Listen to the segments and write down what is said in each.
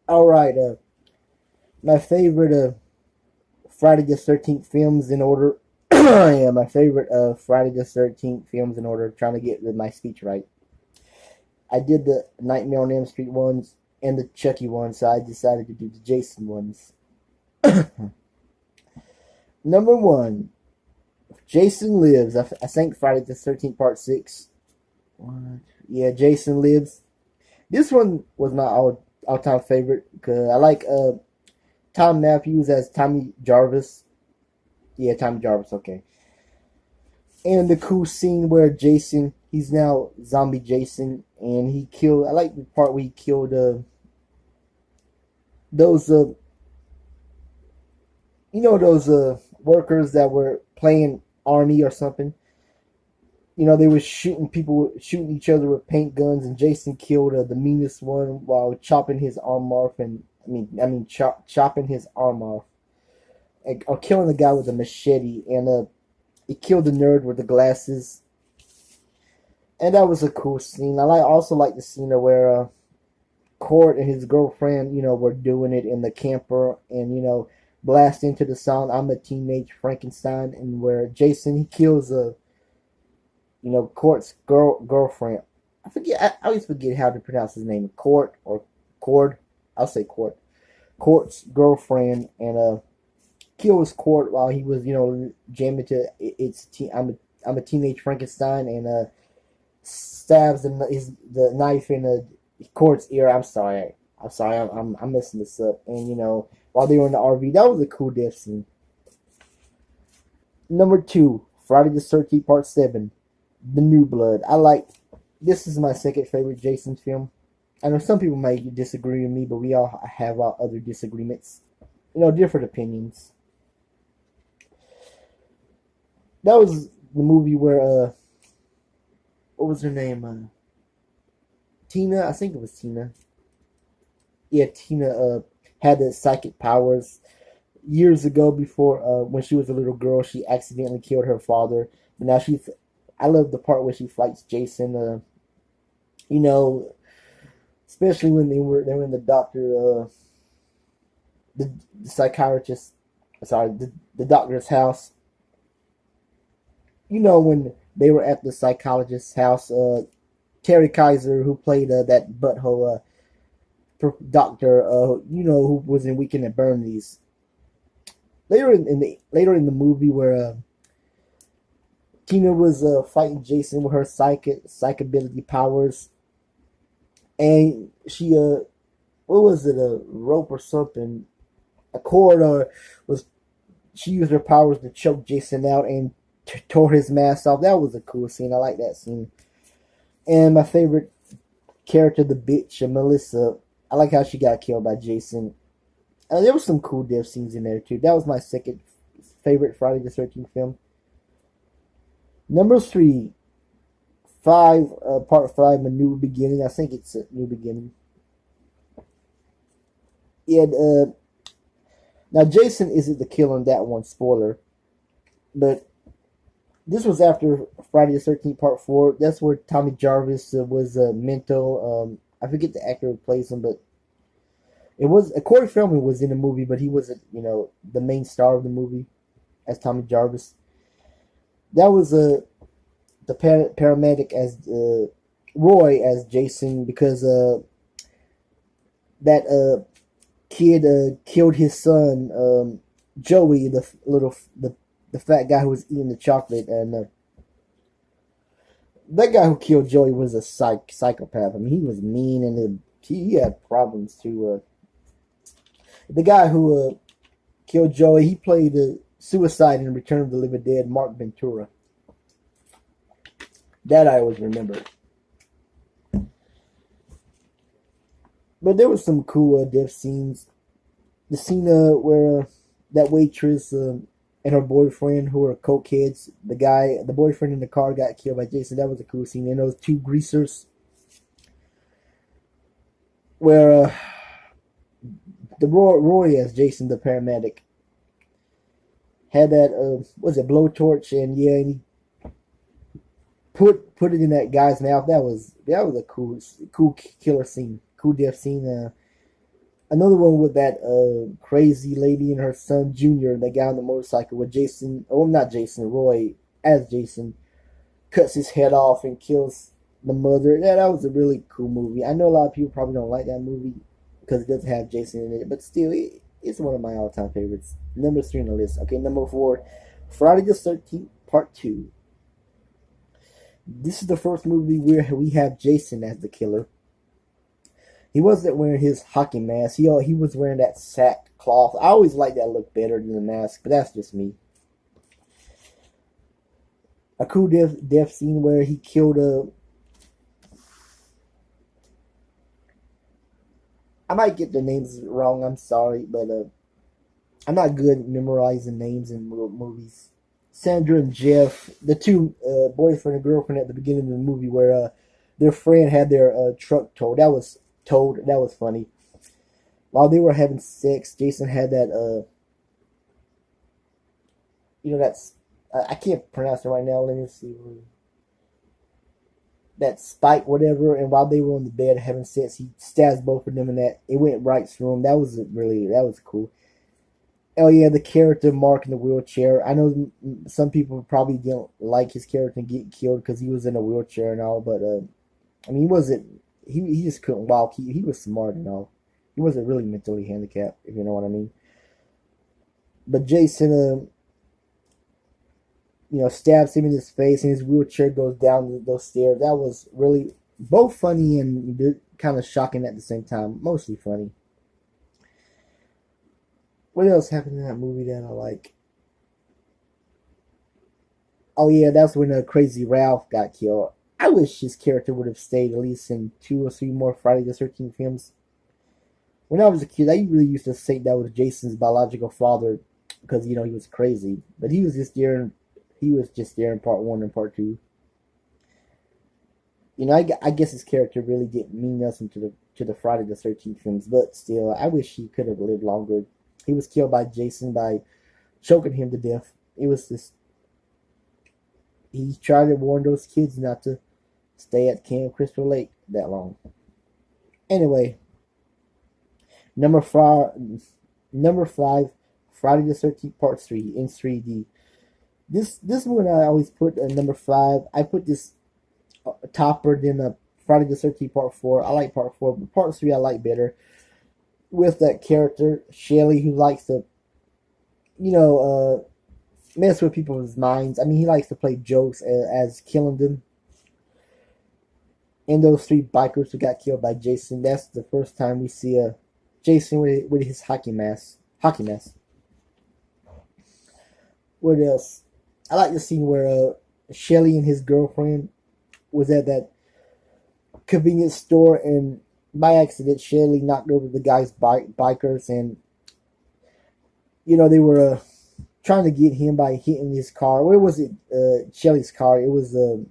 All right. My favorite Friday the 13th films in order. Yeah, my favorite Friday the 13th films in order. Trying to get my speech right. I did the Nightmare on Elm Street ones and the Chucky ones, so I decided to do the Jason ones. Number one, Jason Lives. I think Friday the 13th Part 6. What? Yeah, Jason Lives. This one was my all time favorite because I like Tom Matthews as Tommy Jarvis. Yeah, Tommy Jarvis. Okay, and the cool scene where Jason, he's now zombie Jason, and he killed. I like the part where he killed those those workers that were playing army or something. They were shooting people, shooting each other with paint guns, and Jason killed the meanest one while chopping his arm off, and chopping his arm off, or killing the guy with a machete, and he killed the nerd with the glasses, and that was a cool scene. Also like the scene where Court and his girlfriend, were doing it in the camper, and blast into the song "I'm a Teenage Frankenstein," and where Jason he kills Court's girlfriend. I forget. I always forget how to pronounce his name. Court or Cord. I'll say Court. Court's girlfriend, and kills Court while he was jamming to I'm a Teenage Frankenstein, and stabs the knife in Court's ear. I'm sorry. I'm messing this up. And while they were in the RV, that was a cool death scene. Number two, Friday the 13th Part 7, The New Blood. This is my second favorite Jason film. I know some people might disagree with me, but we all have our other disagreements. Different opinions. That was the movie where what was her name? Tina. I think it was Tina. Yeah, Tina had the psychic powers years ago before when she was a little girl. She accidentally killed her father, but now she's. I love the part where she fights Jason. You know, especially when they were in the doctor, the psychiatrist. Sorry, the doctor's house. When they were at the psychologist's house. Terry Kaiser, who played that butthole doctor, who was in Weekend at Bernie's. Later in the movie, where Tina was fighting Jason with her psych ability powers, and she what was it, a rope or something, a cord, or was she used her powers to choke Jason out and tore his mask off. That was a cool scene. I like that scene. And my favorite character, the bitch, Melissa. I like how she got killed by Jason. There was some cool death scenes in there too. That was my second favorite Friday the 13th film. Number three, part five, A New Beginning. I think it's A New Beginning. Yeah. Now Jason isn't the killer in that one. Spoiler, but this was after Friday the 13th Part 4. That's where Tommy Jarvis was mental. I forget the actor who plays him, but it was Corey Feldman was in the movie, but he wasn't, the main star of the movie as Tommy Jarvis. That was the paramedic as Roy as Jason, because that kid killed his son, Joey, the fat guy who was eating the chocolate, and that guy who killed Joey was a psychopath. I mean, he was mean, and he had problems too. The guy who killed Joey, he played Suicide in Return of the Living Dead, Mark Ventura. That I always remember. But there was some cool death scenes. The scene where that waitress and her boyfriend, who were cokeheads, the boyfriend in the car got killed by Jason. That was a cool scene. And those two greasers, where the Roy as Jason, the paramedic, had that was it blowtorch, and yeah, and he put it in that guy's mouth. That was a cool killer scene, cool death scene. Another one with that crazy lady and her son Junior, and the guy on the motorcycle with Jason. Oh, not Jason. Roy as Jason cuts his head off and kills the mother. Yeah, that was a really cool movie. I know a lot of people probably don't like that movie because it doesn't have Jason in it, but still, it's one of my all-time favorites. Number 3 on the list. Okay, number 4, Friday the 13th Part 2. This is the first movie where we have Jason as the killer. He wasn't wearing his hockey mask. He was wearing that sackcloth. I always like that look better than the mask, but that's just me. A cool death scene where he killed a. I might get the names wrong. I'm sorry, but I'm not good at memorizing names in movies. Sandra and Jeff, the two boyfriend and girlfriend at the beginning of the movie, where their friend had their truck towed. That was towed. That was funny. While they were having sex, Jason had that that's I can't pronounce it right now. Let me see. That spike, whatever, and while they were on the bed having sex, he stabs both of them, and that it went right through him. That was cool. Oh yeah, the character Mark in the wheelchair. I know some people probably didn't like his character getting killed because he was in a wheelchair and all, but I mean, he wasn't. He just couldn't walk. He was smart and all. He wasn't really mentally handicapped, if you know what I mean. But Jason, stabs him in his face, and his wheelchair goes down those stairs. That was really both funny and kind of shocking at the same time. Mostly funny. What else happened in that movie that I like? Oh yeah, that's when Crazy Ralph got killed. I wish his character would have stayed at least in 2 or 3 more Friday the 13th films. When I was a kid, I really used to say that was Jason's biological father because he was crazy, but he was just there. He was just there in part 1 and part 2. I guess his character really didn't mean nothing to the Friday the 13th films, but still, I wish he could have lived longer. He was killed by Jason by choking him to death. It was just he tried to warn those kids not to stay at Camp Crystal Lake that long. Anyway, number five, number 5, Friday the 13th Part 3 in 3D. This one I always put at number 5. I put this topper than Friday the 13th Part 4. I like Part 4, but Part 3 I like better. With that character, Shelly, who likes to, mess with people's minds. I mean, he likes to play jokes as killing them. And those 3 bikers who got killed by Jason. That's the first time we see Jason with his hockey mask. What else? I like the scene where Shelly and his girlfriend was at that convenience store, and by accident, Shelly knocked over the guy's bikers, and they were trying to get him by hitting his car. Where was it? Shelly's car. It was the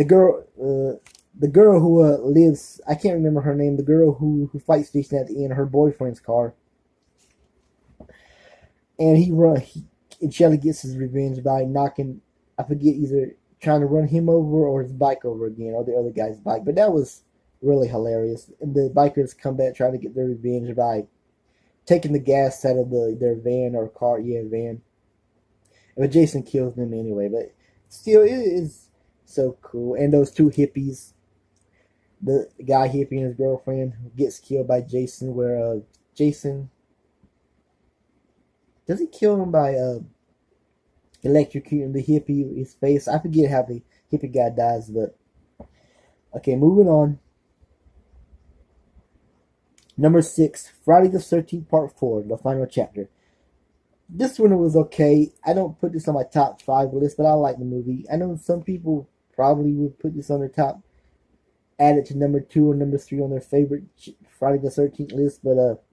girl. The girl who lives. I can't remember her name. The girl who fights Jason at the end. Her boyfriend's car. And and Shelly gets his revenge by knocking. I forget, either trying to run him over or his bike over again, or the other guy's bike. But that was really hilarious. And the bikers come back trying to get their revenge by taking the gas out of their van or car. Yeah, van. But Jason kills them anyway. But still, it is so cool. And those 2 hippies, the guy hippie and his girlfriend, gets killed by Jason. Where Jason, does he kill him by electrocuting the hippie his face? I forget how the hippie guy dies, but okay, moving on. Number 6, Friday the 13th Part 4, the final chapter. This one was okay. I don't put this on my top 5 list, but I like the movie. I know some people probably would put this on their top, add it to number 2 or number 3 on their favorite Friday the 13th list, but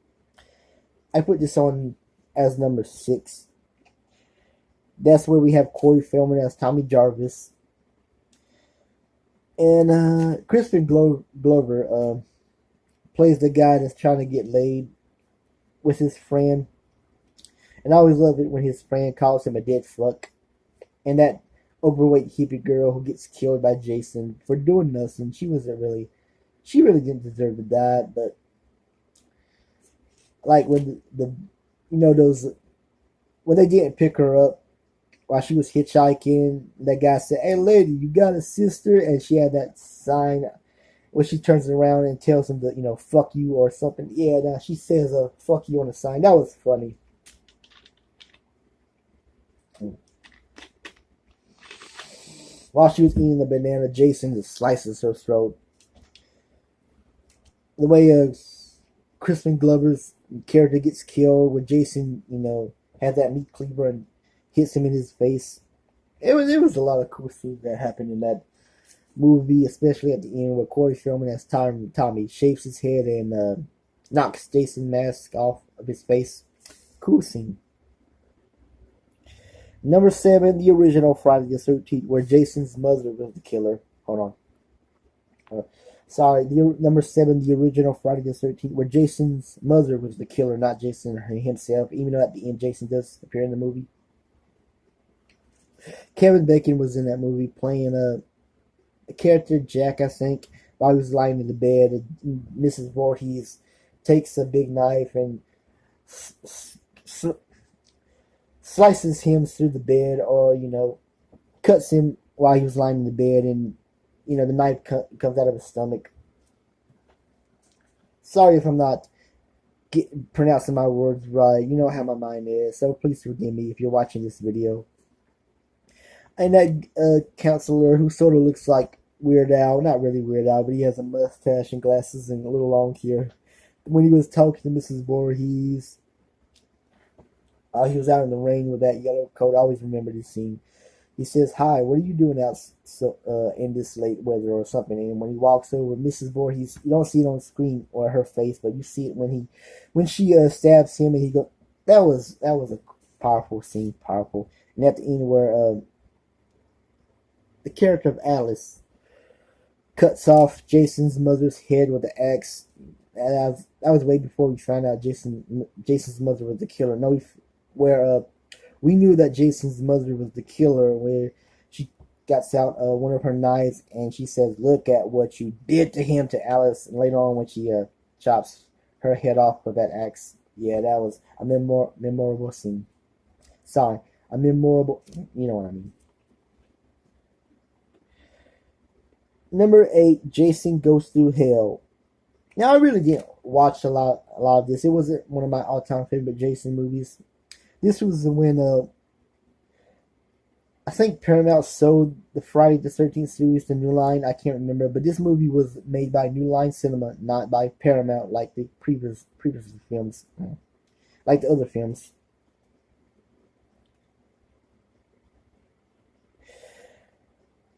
I put this on as number 6. That's where we have Corey Feldman as Tommy Jarvis. And Crispin Glover plays the guy that's trying to get laid with his friend. And I always love it when his friend calls him a dead fuck. And that overweight hippie girl who gets killed by Jason for doing nothing. She really didn't deserve to die, but like when those when they didn't pick her up while she was hitchhiking. That guy said, "Hey, lady, you got a sister?" And she had that sign where she turns around and tells him to, fuck you or something. Yeah, now she says, fuck you on the sign. That was funny. While she was eating the banana, Jason just slices her throat. The way Crispin Glover's character gets killed, when Jason, has that meat cleaver and hits him in his face. It was a lot of cool things that happened in that movie, especially at the end where Corey Feldman as Tommy shapes his head and knocks Jason's mask off of his face. Cool scene. Number 7, the original Friday the 13th, where Jason's mother was the killer. Hold on. Sorry, number 7, the original Friday the 13th, where Jason's mother was the killer, not Jason himself, even though at the end Jason does appear in the movie. Kevin Bacon was in that movie playing a character, Jack, I think, while he was lying in the bed. And Mrs. Voorhees takes a big knife and slices him through the bed, or cuts him while he was lying in the bed, and the knife comes out of his stomach. Sorry if I'm not pronouncing my words right. You know how my mind is, so please forgive me if you're watching this video. And that counselor who sort of looks like Weird Al, not really Weird Al, but he has a mustache and glasses and a little long hair. When he was talking to Mrs. Voorhees, he was out in the rain with that yellow coat. I always remember this scene. He says, "Hi, what are you doing out in this late weather," or something. And when he walks over, Mrs. Voorhees, you don't see it on screen or her face, but you see it when she stabs him, and he goes. That was a powerful scene, powerful. And at the end, where the character of Alice cuts off Jason's mother's head with the axe. And that was way before we found out Jason's mother was the killer. No, we knew that Jason's mother was the killer, where she gets out one of her knives and she says, "Look at what you did to him," to Alice. And later on, when she chops her head off with that axe, yeah, that was a memorable scene. Sorry, a memorable. You know what I mean. Number 8, Jason Goes Through Hell. Now, I really didn't watch a lot of this. It wasn't one of my all-time favorite Jason movies. This was when I think Paramount sold the Friday the 13th series to New Line. I can't remember, but this movie was made by New Line Cinema, not by Paramount like the previous films, like the other films.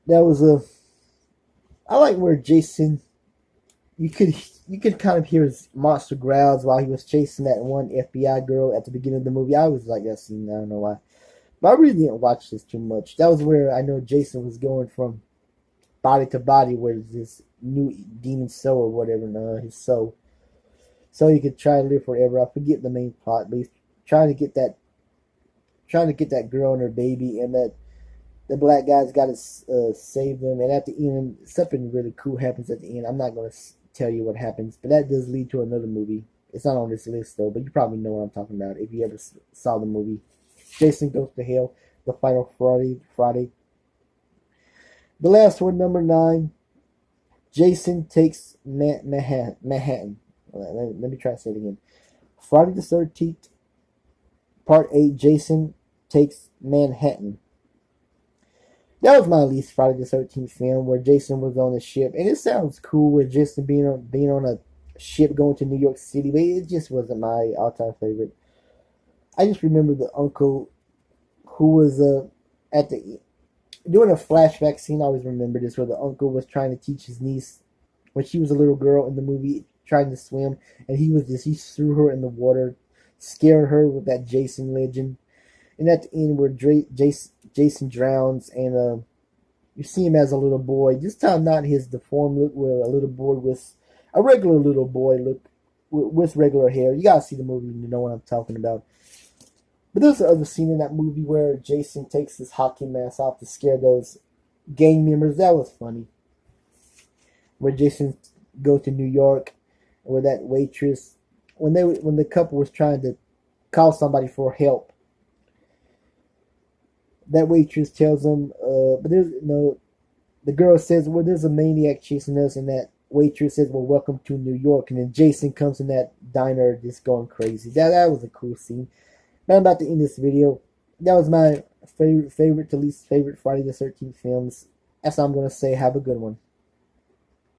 That was I like where Jason, you could kind of hear his monster growls while he was chasing that one FBI girl at the beginning of the movie. I always like that scene. I don't know why, but I really didn't watch this too much. That was where I know Jason was going from body to body, where this new demon soul or whatever, his soul, so he could try to live forever. I forget the main plot, but he's trying to get that girl and her baby, and that the black guy's got to save them. And at the end, something really cool happens at the end. I'm not going to tell you what happens, but that does lead to another movie. It's not on this list, though, but you probably know what I'm talking about if you ever saw the movie. Jason Goes to Hell, the final Friday. The last one, number 9, Jason Takes Manhattan. Let me try to say it again. Friday the 13th, Part 8, Jason Takes Manhattan. That was my least Friday the 13th film, where Jason was on a ship. And it sounds cool with Jason being on a ship going to New York City, but it just wasn't my all-time favorite. I just remember the uncle who was doing a flashback scene. I always remember this, where the uncle was trying to teach his niece, when she was a little girl in the movie, trying to swim, and he threw her in the water, scared her with that Jason legend. And at the end, where Jason drowns, and you see him as a little boy. This time, not his deformed look, where a little boy with a regular little boy look with regular hair. You gotta see the movie to know what I'm talking about. But there's another scene in that movie where Jason takes his hockey mask off to scare those gang members. That was funny. Where Jason goes to New York, where that waitress when the couple was trying to call somebody for help, that waitress tells them, but there's no. The girl says, "Well, there's a maniac chasing us," and that waitress says, "Well, welcome to New York." And then Jason comes in that diner, just going crazy. That was a cool scene. But I'm about to end this video. That was my favorite to least favorite Friday the 13th films. That's all I'm gonna say. Have a good one.